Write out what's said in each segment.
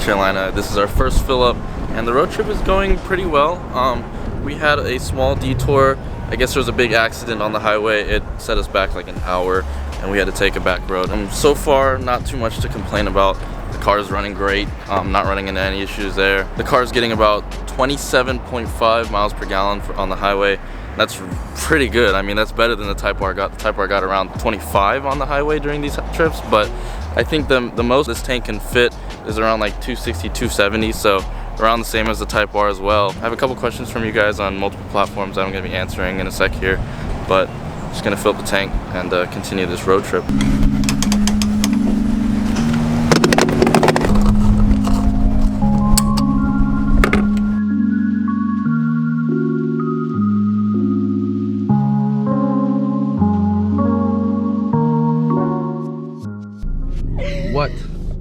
Carolina. This is our first fill up, and the road trip is going pretty well. We had a small detour. I guess there was a big accident on the highway. It set us back like an hour, and we had to take a back road. So far, not too much to complain about. The car is running great. Not running into any issues there. The car is getting about 27.5 miles per gallon on the highway. That's pretty good. I mean, that's better than the Type R got. The Type R got around 25 on the highway during these trips, but I think the most this tank can fit is around like 260, 270, so around the same as the Type R as well. I have a couple questions from you guys on multiple platforms that I'm going to be answering in a sec here, but just going to fill up the tank and continue this road trip.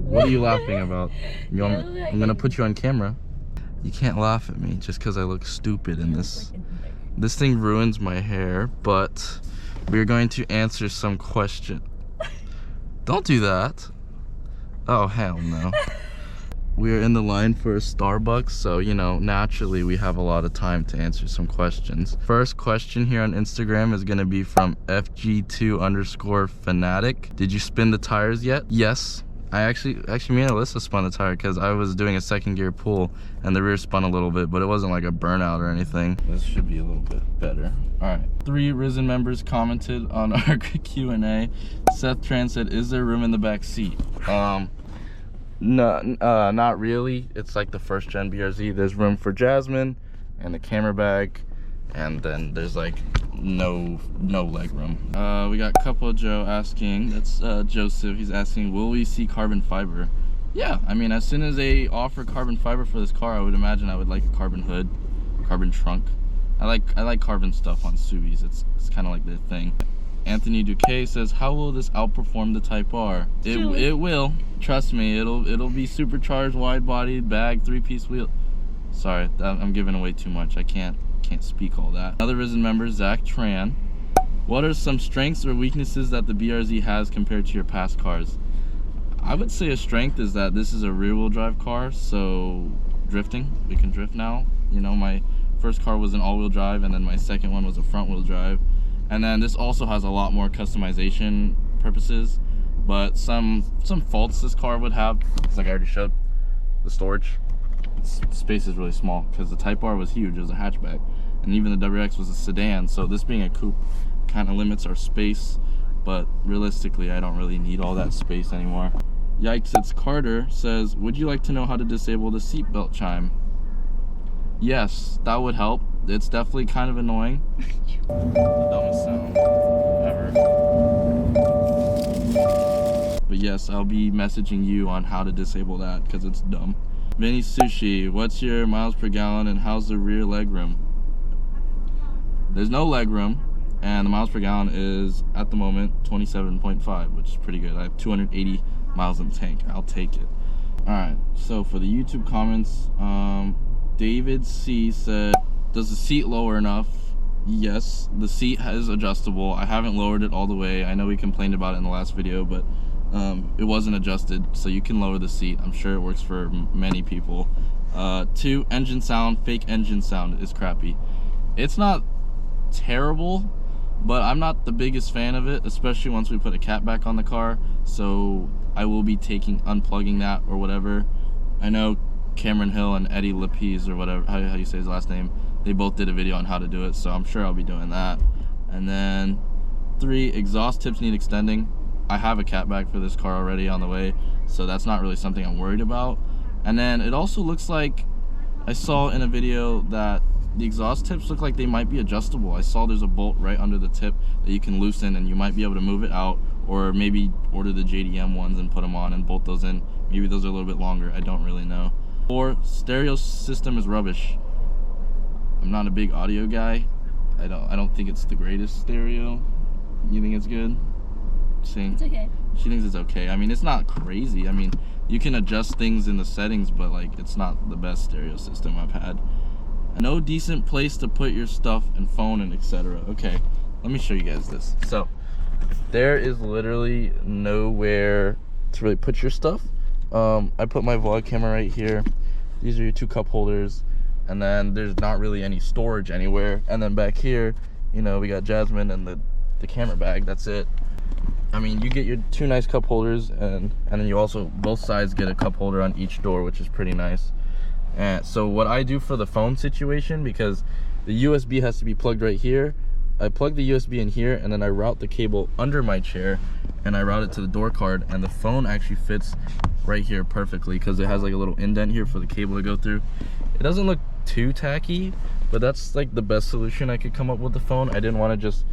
What are you laughing about? I'm gonna put you on camera. You can't laugh at me just because I look stupid in this. This thing ruins my hair, but we're going to answer some question. Don't do that. Oh, hell no. We're in the line for a Starbucks, so, you know, naturally we have a lot of time to answer some questions. First question here on Instagram is gonna be from FG2_fanatic. Did you spin the tires yet? Yes. I actually me and Alyssa spun the tire because I was doing a second gear pull and the rear spun a little bit, but it wasn't like a burnout or anything. This should be a little bit better. All right, 3 Risen members commented on our Q&A. Seth Tran said, "Is there room in the back seat?" No, not really. It's like the first Gen BRZ. There's room for Jasmine and the camera bag, and then there's like no leg room. We got Couple Joe asking, that's Joseph, he's asking, will we see carbon fiber? Yeah, I mean, as soon as they offer carbon fiber for this car, I would imagine I would like a carbon hood, carbon trunk. I like carbon stuff on SUVs. It's kind of like their thing. Anthony Duque says, how will this outperform the Type R? It will. Trust me, it'll be supercharged, wide-bodied, bag, 3-piece wheel. Sorry, I'm giving away too much. I can't speak all that. Another Risen member, Zach Tran. What are some strengths or weaknesses that the BRZ has compared to your past cars? I would say a strength is that this is a rear-wheel drive car, so drifting, we can drift now. You know, my first car was an all-wheel drive, and then my second one was a front-wheel drive. And then this also has a lot more customization purposes, but some faults this car would have, it's like I already showed, the storage. Space is really small because the Type R was huge. It was a hatchback, and even the WRX was a sedan, so this being a coupe kind of limits our space, but realistically I don't really need all that space anymore. Yikes, it's Carter says, would you like to know how to disable the seatbelt chime? Yes, that would help. It's definitely kind of annoying. The dumbest sound ever. But yes, I'll be messaging you on how to disable that because it's dumb. Vinny Sushi, what's your miles per gallon and how's the rear leg room? There's no leg room, and the miles per gallon is at the moment 27.5, which is pretty good. I have 280 miles in the tank. I'll take it. All right, so for the YouTube comments, David C said, does the seat lower enough? Yes, the seat is adjustable. I haven't lowered it all the way. I know we complained about it in the last video, but it wasn't adjusted, so you can lower the seat. I'm sure it works for many people. 2, engine sound, fake engine sound is crappy. It's not terrible, but I'm not the biggest fan of it, especially once we put a catback on the car, so I will be unplugging that or whatever. I know Cameron Hill and Eddie Lapise, or whatever, how you say his last name, they both did a video on how to do it, so I'm sure I'll be doing that. And then 3, exhaust tips need extending. I have a catback for this car already on the way, so that's not really something I'm worried about. And then it also looks like I saw in a video that the exhaust tips look like they might be adjustable. I saw there's a bolt right under the tip that you can loosen, and you might be able to move it out, or maybe order the JDM ones and put them on and bolt those in. Maybe those are a little bit longer, I don't really know. 4, stereo system is rubbish. I'm not a big audio guy. I don't think it's the greatest stereo. You think it's good? It's okay. She thinks it's okay. I mean, it's not crazy. I mean, you can adjust things in the settings, but like, it's not the best stereo system I've had. No decent place to put your stuff and phone and etc. Okay, let me show you guys this. So there is literally nowhere to really put your stuff. I put my vlog camera right here. These are your 2 cup holders, and then there's not really any storage anywhere. And then back here, you know, we got Jasmine and the camera bag. That's it. I mean, you get your 2 nice cup holders, and then you also, both sides get a cup holder on each door, which is pretty nice. And so what I do for the phone situation, because the USB has to be plugged right here, I plug the USB in here, and then I route the cable under my chair, and I route it to the door card, and the phone actually fits right here perfectly because it has like a little indent here for the cable to go through. It doesn't look too tacky, but that's like the best solution I could come up with the phone. I didn't want to just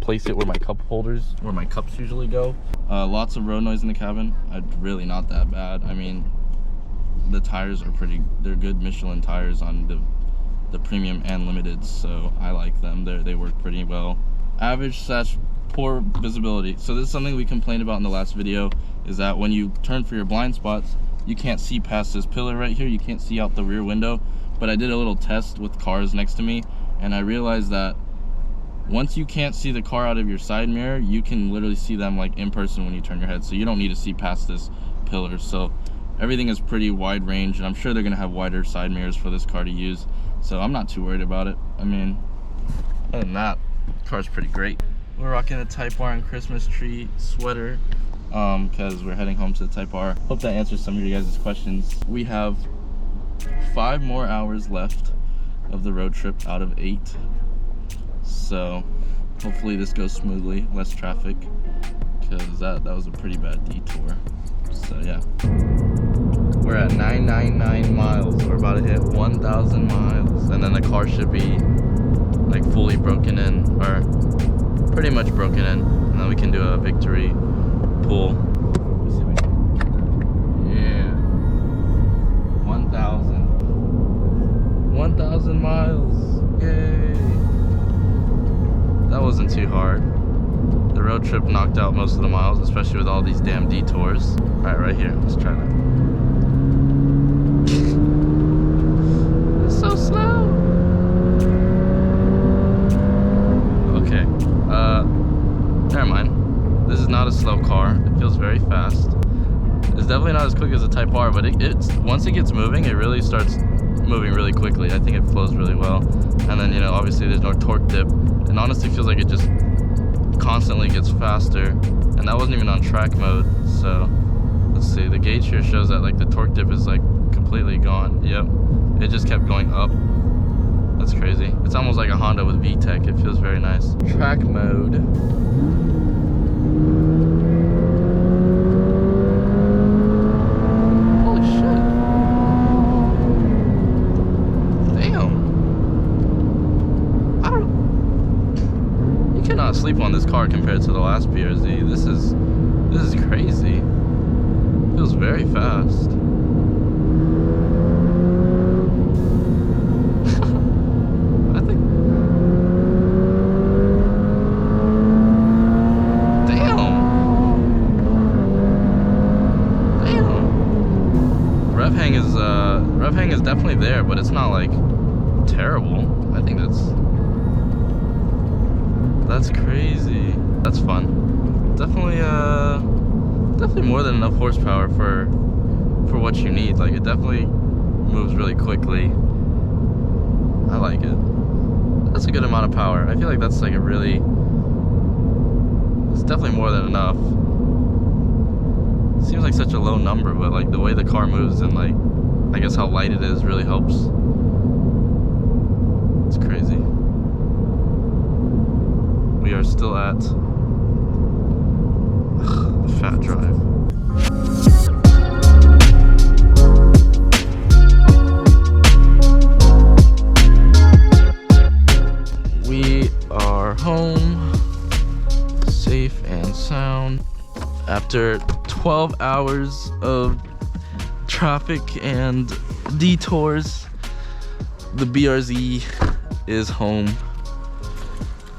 place it where my cup holders, where my cups usually go. Lots of road noise in the cabin. Really not that bad. I mean, the tires are they're good Michelin tires on the premium and limiteds, so I like them. They work pretty well. Average / poor visibility. So this is something we complained about in the last video, is that when you turn for your blind spots, you can't see past this pillar right here. You can't see out the rear window. But I did a little test with cars next to me, and I realized that once you can't see the car out of your side mirror, you can literally see them like in person when you turn your head. So you don't need to see past this pillar. So everything is pretty wide range, and I'm sure they're gonna have wider side mirrors for this car to use. So I'm not too worried about it. I mean, other than that, the car's pretty great. We're rocking a Type R and Christmas tree sweater because we're heading home to the Type R. Hope that answers some of your guys' questions. We have 5 more hours left of the road trip out of 8. So hopefully this goes smoothly, less traffic, because that was a pretty bad detour. So yeah. We're at 999 miles. We're about to hit 1,000 miles, and then the car should be like fully broken in, or pretty much broken in, and then we can do a victory pull. Yeah, 1,000 miles. Yay! That wasn't too hard. The road trip knocked out most of the miles, especially with all these damn detours. All right, right here. Let's try that. It's so slow. Okay. Never mind. This is not a slow car. It feels very fast. It's definitely not as quick as a Type R, but it's once it gets moving, it really starts moving really quickly. I think it flows really well. And then, you know, obviously there's no torque dip. It honestly feels like it just constantly gets faster, and that wasn't even on track mode. So let's see, the gauge here shows that like the torque dip is like completely gone. Yep, it just kept going up. That's crazy. It's almost like a Honda with VTEC. It feels very nice. Track mode. Holy shit. Damn. You cannot sleep on this car compared to the last BRZ. This is crazy. Feels very fast. I think. Damn. Rev hang is definitely there, but it's not like terrible. I think that's crazy. That's fun. Definitely more than enough horsepower for what you need. Like, it definitely moves really quickly. I like it. That's a good amount of power. I feel like that's like it's definitely more than enough. It seems like such a low number, but like the way the car moves and like I guess how light it is really helps. It's crazy. We are still at Fat Drive. We are home, safe and sound. After 12 hours of traffic and detours, the BRZ is home.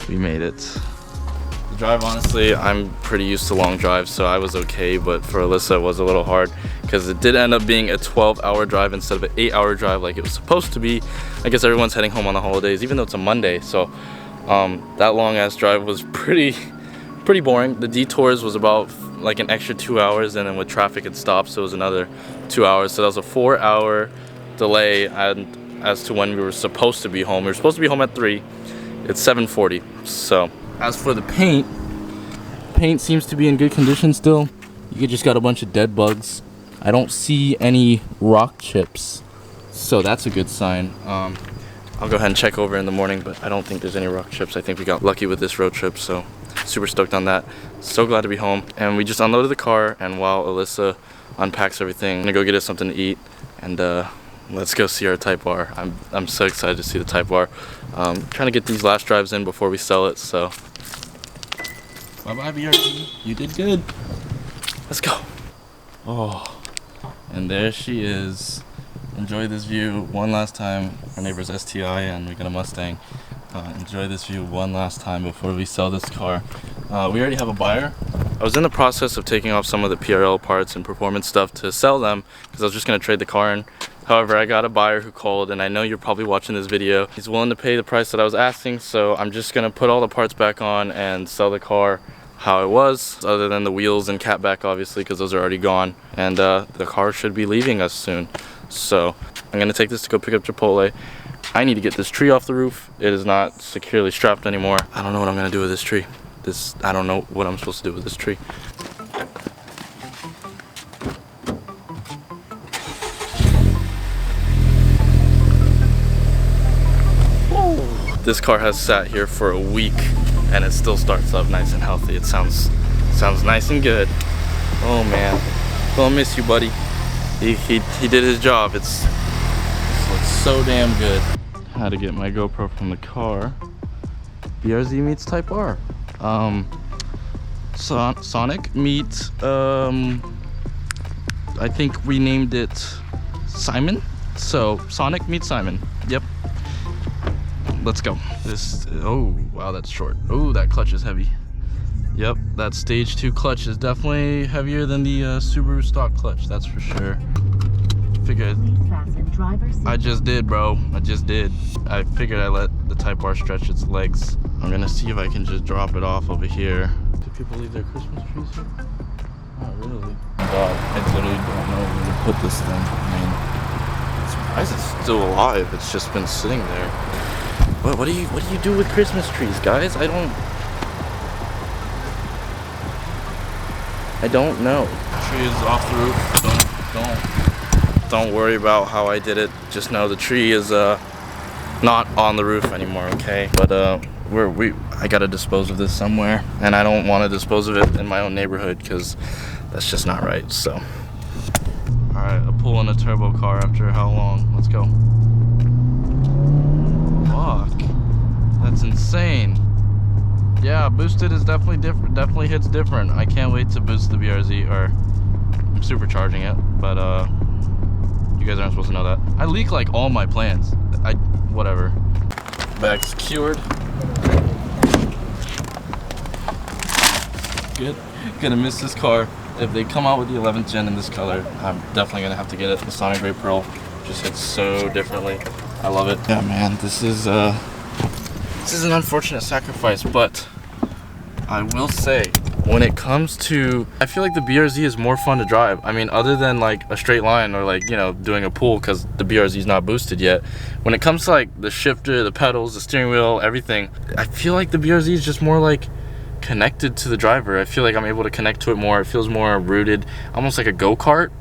We made it. The drive, honestly, I'm pretty used to long drives, so I was okay, but for Alyssa it was a little hard because it did end up being a 12-hour drive instead of an 8-hour drive like it was supposed to be. I guess everyone's heading home on the holidays, even though it's a Monday, so that long-ass drive was pretty boring. The detours was about like an extra 2 hours, and then with traffic it stopped, so it was another 2 hours. So that was a 4-hour delay as to when we were supposed to be home. We were supposed to be home at 3. It's 7:40. So as for the paint seems to be in good condition still. You just got a bunch of dead bugs. I don't see any rock chips, so that's a good sign. I'll go ahead and check over in the morning, but I don't think there's any rock chips. I think we got lucky with this road trip, so super stoked on that. So glad to be home. And we just unloaded the car, and while Alyssa unpacks everything, I'm gonna go get us something to eat, and let's go see our Type R. I'm so excited to see the Type R. Trying to get these last drives in before we sell it, so. Bye-bye, BRZ. You did good. Let's go. Oh, and there she is. Enjoy this view one last time. Our neighbor's STI, and we got a Mustang. Enjoy this view one last time before we sell this car. We already have a buyer. I was in the process of taking off some of the PRL parts and performance stuff to sell them because I was just going to trade the car in. However, I got a buyer who called, and I know you're probably watching this video. He's willing to pay the price that I was asking, so I'm just going to put all the parts back on and sell the car how it was, other than the wheels and catback, obviously, because those are already gone. And the car should be leaving us soon. So I'm going to take this to go pick up Chipotle. I need to get this tree off the roof. It is not securely strapped anymore. I don't know what I'm going to do with this tree. I don't know what I'm supposed to do with this tree. This car has sat here for a week, and it still starts up nice and healthy. It sounds nice and good. Oh man, gonna miss you, buddy. He did his job. It looks so damn good. Had to get my GoPro from the car. BRZ meets Type R. Sonic meets I think we named it Simon. So Sonic meets Simon. Yep. Let's go. Oh wow, that's short. Oh, that clutch is heavy. Yep, that stage 2 clutch is definitely heavier than the Subaru stock clutch, that's for sure. Figured. I just did, bro. I just did. I figured I let the Type R stretch its legs. I'm gonna see if I can just drop it off over here. Do people leave their Christmas trees here? Not really. Oh my god, I literally don't know where to put this thing. I mean, I'm surprised it's still alive. It's just been sitting there. What do you do with Christmas trees, guys? I don't know. Tree is off the roof. Don't worry about how I did it. Just know the tree is not on the roof anymore, okay? But I gotta dispose of this somewhere, and I don't want to dispose of it in my own neighborhood because that's just not right. So, all right, a pull in a turbo car after how long? Let's go. Fuck, that's insane. Yeah, boosted is definitely different. Definitely hits different. I can't wait to boost the BRZ, or I'm supercharging it, but you guys aren't supposed to know that. I leak like all my plans. Whatever. Back secured. Good. Gonna miss this car. If they come out with the 11th gen in this color, I'm definitely gonna have to get it. The Sonic Gray Pearl just hits so differently. I love it. Yeah, man, this is an unfortunate sacrifice, but I will say, when it comes to, I feel like the BRZ is more fun to drive. I mean, other than like a straight line or like, you know, doing a pull because the BRZ is not boosted yet. When it comes to like the shifter, the pedals, the steering wheel, everything, I feel like the BRZ is just more like connected to the driver. I feel like I'm able to connect to it more. It feels more rooted, almost like a go-kart.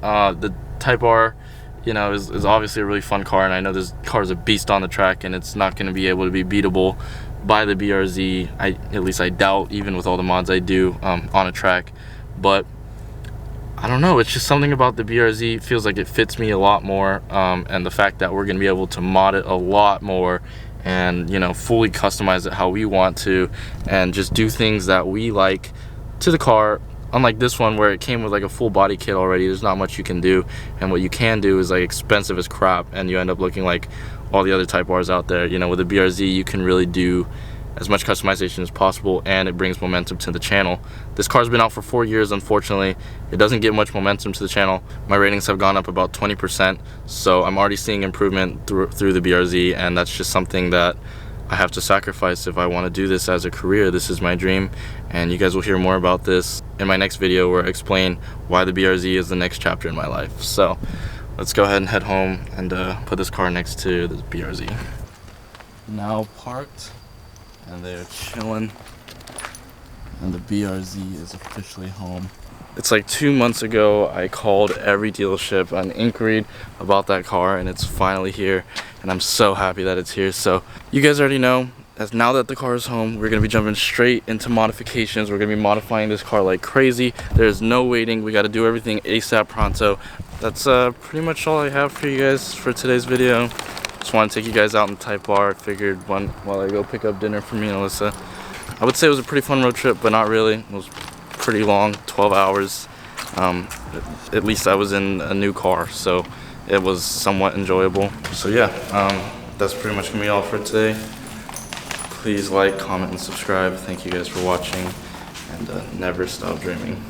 The Type R, you know, is obviously a really fun car, and I know this car is a beast on the track, and it's not going to be able to be beatable by the BRZ. At least I doubt, even with all the mods I do on a track. But I don't know, it's just something about the BRZ feels like it fits me a lot more, and the fact that we're going to be able to mod it a lot more and, you know, fully customize it how we want to and just do things that we like to the car. Unlike this one where it came with like a full body kit already, there's not much you can do, and what you can do is like expensive as crap, and you end up looking like all the other Type Rs out there. You know, with the BRZ you can really do as much customization as possible, and it brings momentum to the channel. This car's been out for 4 years, unfortunately. It doesn't get much momentum to the channel. My ratings have gone up about 20%, so I'm already seeing improvement through the BRZ, and that's just something that I have to sacrifice if I want to do this as a career. This is my dream, and you guys will hear more about this in my next video where I explain why the BRZ is the next chapter in my life. So let's go ahead and head home and put this car next to the BRZ. Now parked, and they're chilling, and the BRZ is officially home. It's like 2 months ago I called every dealership and inquired about that car, and it's finally here, and I'm so happy that it's here. So you guys already know, as now that the car is home, we're gonna be jumping straight into modifications. We're gonna be modifying this car like crazy. There's no waiting. We got to do everything ASAP pronto. That's pretty much all I have for you guys for today's video. Just want to take you guys out in Type R. I figured while I go pick up dinner for me and Alyssa. I would say it was a pretty fun road trip, but not really. It was pretty long, 12 hours. At least I was in a new car, so it was somewhat enjoyable. So yeah, that's pretty much gonna be all for today. Please like, comment, and subscribe. Thank you guys for watching, and never stop dreaming.